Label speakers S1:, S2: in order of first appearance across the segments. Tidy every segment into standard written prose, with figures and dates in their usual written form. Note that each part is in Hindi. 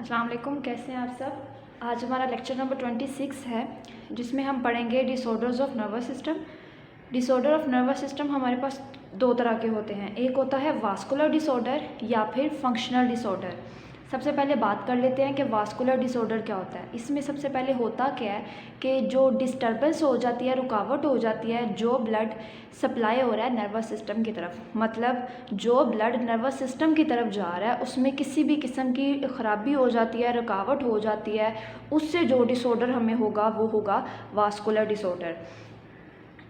S1: अस्सलाम वालेकुम, कैसे हैं आप सब। आज हमारा लेक्चर नंबर 26 है, जिसमें हम पढ़ेंगे disorders of nervous system. Disorder of nervous system हमारे पास दो तरह के होते हैं, एक होता है वास्कुलर डिसऑर्डर या फिर फंक्शनल डिसऑर्डर। सबसे पहले बात कर लेते हैं कि वास्कुलर डिसऑर्डर क्या होता है। इसमें सबसे पहले होता क्या है कि जो डिस्टर्बेंस हो जाती है, रुकावट हो जाती है, जो ब्लड सप्लाई हो रहा है नर्वस सिस्टम की तरफ, मतलब जो ब्लड नर्वस सिस्टम की तरफ जा रहा है उसमें किसी भी किस्म की ख़राबी हो जाती है, रुकावट हो जाती है, उससे जो डिसऑर्डर हमें होगा वो होगा वास्कुलर डिसऑर्डर।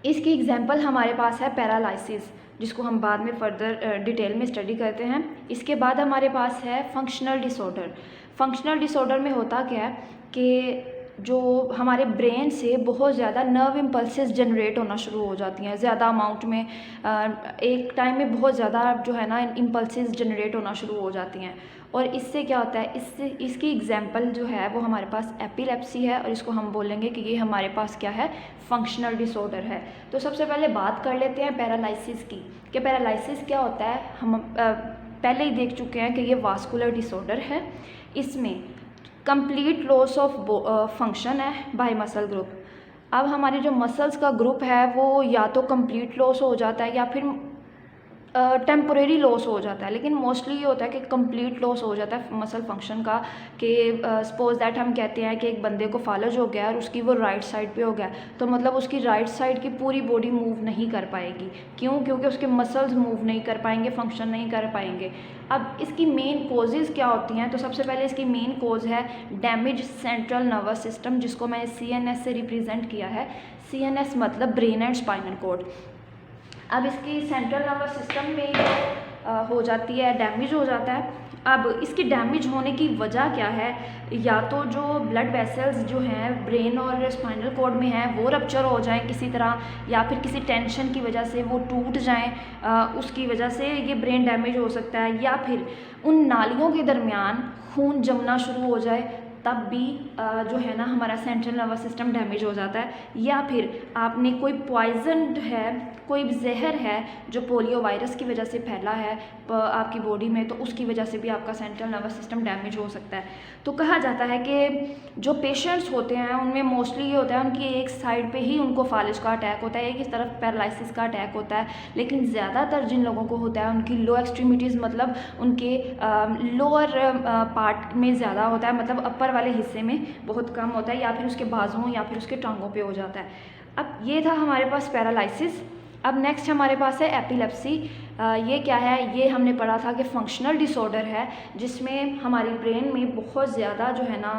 S1: इसकी एग्जांपल हमारे पास है पैरालिसिस, जिसको हम बाद में फर्दर डिटेल में स्टडी करते हैं। इसके बाद हमारे पास है फंक्शनल डिसऑर्डर। फंक्शनल डिसऑर्डर में होता क्या है कि जो हमारे ब्रेन से बहुत ज़्यादा नर्व इम्पल्सेस जनरेट होना शुरू हो जाती हैं, ज़्यादा अमाउंट में, एक टाइम में बहुत ज़्यादा जो है ना इम्पल्सेस जनरेट होना शुरू हो जाती हैं। और इससे क्या होता है, इसकी एग्जांपल जो है वो हमारे पास एपिलेप्सी है, और इसको हम बोलेंगे कि ये हमारे पास क्या है, फंक्शनल डिसऑर्डर है। तो सबसे पहले बात कर लेते हैं पैरालिसिस की, कि पैरालिसिस क्या होता है। हम पहले ही देख चुके हैं कि ये वास्कुलर डिसऑर्डर है। इसमें कंप्लीट लॉस ऑफ फंक्शन है बाय मसल ग्रुप। अब हमारे जो मसल्स का ग्रुप है वो या तो कंप्लीट लॉस हो जाता है या फिर टेम्पोरेरी लॉस हो जाता है, लेकिन मोस्टली ये होता है कि कंप्लीट लॉस हो जाता है मसल फंक्शन का। कि सपोज दैट हम कहते हैं कि एक बंदे को फालज हो गया और उसकी वो राइट साइड पे हो गया, तो मतलब उसकी राइट साइड की पूरी बॉडी मूव नहीं कर पाएगी। क्यों? क्योंकि उसके मसल्स मूव नहीं कर पाएंगे, फंक्शन नहीं कर पाएंगे। अब इसकी मेन कोजेज़ क्या होती हैं, तो सबसे पहले इसकी मेन कोज है डैमेज सेंट्रल नर्वस सिस्टम, जिसको मैंने CNS से रिप्रेजेंट किया है। CNS मतलब ब्रेन एंड स्पाइनल कॉर्ड। अब इसकी सेंट्रल नर्वस सिस्टम में हो जाती है, डैमेज हो जाता है। अब इसकी डैमेज होने की वजह क्या है, या तो जो ब्लड वेसल्स जो हैं ब्रेन और स्पाइनल कॉर्ड में हैं वो रप्चर हो जाएं किसी तरह, या फिर किसी टेंशन की वजह से वो टूट जाएं, उसकी वजह से ये ब्रेन डैमेज हो सकता है। या फिर उन नालियों के दरमियान खून जमना शुरू हो जाए, तब भी जो है ना हमारा सेंट्रल नर्वस सिस्टम डैमेज हो जाता है। या फिर आपने कोई पॉइजन है, कोई जहर है जो पोलियो वायरस की वजह से फैला है आपकी बॉडी में, तो उसकी वजह से भी आपका सेंट्रल नर्वस सिस्टम डैमेज हो सकता है। तो कहा जाता है कि जो पेशेंट्स होते हैं उनमें मोस्टली ये होता है उनकी एक साइड पे ही उनको फालिज का अटैक होता है, एक ही तरफ पैरालिसिस का अटैक होता है। लेकिन ज़्यादातर जिन लोगों को होता है उनकी लो एक्सट्रीमिटीज़, मतलब उनके लोअर पार्ट में ज़्यादा होता है, मतलब अपर वाले हिस्से में बहुत कम होता है, या फिर उसके बाजुओं या फिर उसके टांगों पे हो जाता है। अब ये था हमारे पास पैरालिसिस। अब नेक्स्ट हमारे पास है एपिलेप्सी। ये क्या है, ये हमने पढ़ा था कि फंक्शनल डिसऑर्डर है, जिसमें हमारी ब्रेन में बहुत ज़्यादा जो है ना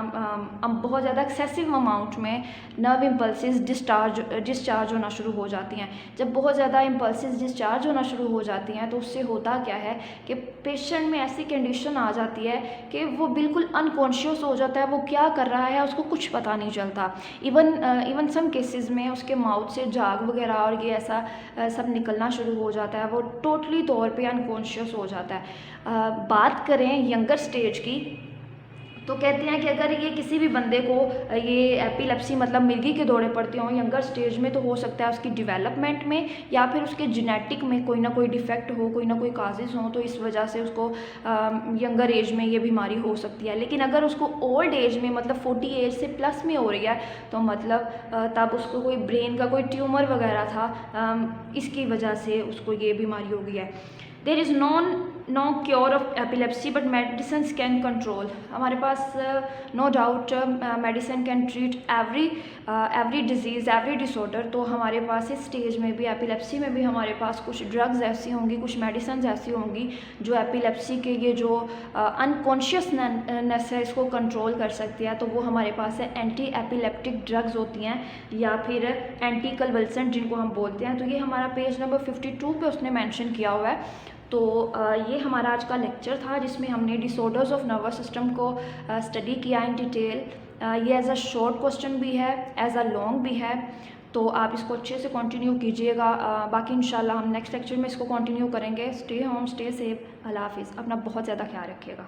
S1: बहुत ज़्यादा एक्सेसिव अमाउंट में नर्व इम्पल्सेस डिस्चार्ज होना शुरू हो जाती हैं। जब बहुत ज़्यादा इम्पल्सेस डिस्चार्ज होना शुरू हो जाती हैं तो उससे होता क्या है कि पेशेंट में ऐसी कंडीशन आ जाती है कि वो बिल्कुल अनकॉन्शियस हो जाता है, वो क्या कर रहा है उसको कुछ पता नहीं चलता। इवन सम केसेस में उसके माउथ से झाग वगैरह और ये ऐसा सब निकलना शुरू हो जाता है, वो टोटली तौर पे अनकॉन्शियस हो जाता है। बात करें यंगर स्टेज की, तो कहते हैं कि अगर ये किसी भी बंदे को ये एपिलेप्सी मतलब मिर्गी के दौरे पड़ते हों यंगर स्टेज में, तो हो सकता है उसकी डेवलपमेंट में या फिर उसके जेनेटिक में कोई ना कोई डिफेक्ट हो, कोई ना कोई काजेज़ हों, तो इस वजह से उसको यंगर एज में ये बीमारी हो सकती है। लेकिन अगर उसको ओल्ड एज में मतलब 40 एज से प्लस में हो रही है, तो मतलब तब उसको कोई ब्रेन का कोई ट्यूमर वगैरह था, इसकी वजह से उसको ये बीमारी हो गई है। There is no cure of epilepsy but medicine can control. हमारे पास no doubt medicine can treat every disease, every disorder. तो हमारे पास इस स्टेज में भी, एपिलेप्सी में भी हमारे पास कुछ ड्रग्स ऐसी होंगी, कुछ मेडिसिन ऐसी होंगी जो एपिलेप्सी के ये जो अनकॉन्शियसनेस है इसको कंट्रोल कर सकती है। तो वो हमारे पास है एंटी एपिलेप्टिक ड्रग्स होती हैं, या फिर एंटी कन्वल्सेंट जिनको हम बोलते हैं। तो ये हमारा पेज नंबर 52 पे उसने मेंशन किया हुआ है। तो ये हमारा आज का लेक्चर था, जिसमें हमने डिसऑर्डर्स ऑफ नर्वस सिस्टम को स्टडी किया इन डिटेल। ये एज अ शॉर्ट क्वेश्चन भी है, एज अ लॉन्ग भी है, तो आप इसको अच्छे से कंटिन्यू कीजिएगा। बाकी इंशाल्लाह हम नेक्स्ट लेक्चर में इसको कंटिन्यू करेंगे। स्टे होम, स्टे सेफ, अल्लाह हाफिज़। अपना बहुत ज़्यादा ख्याल रखिएगा।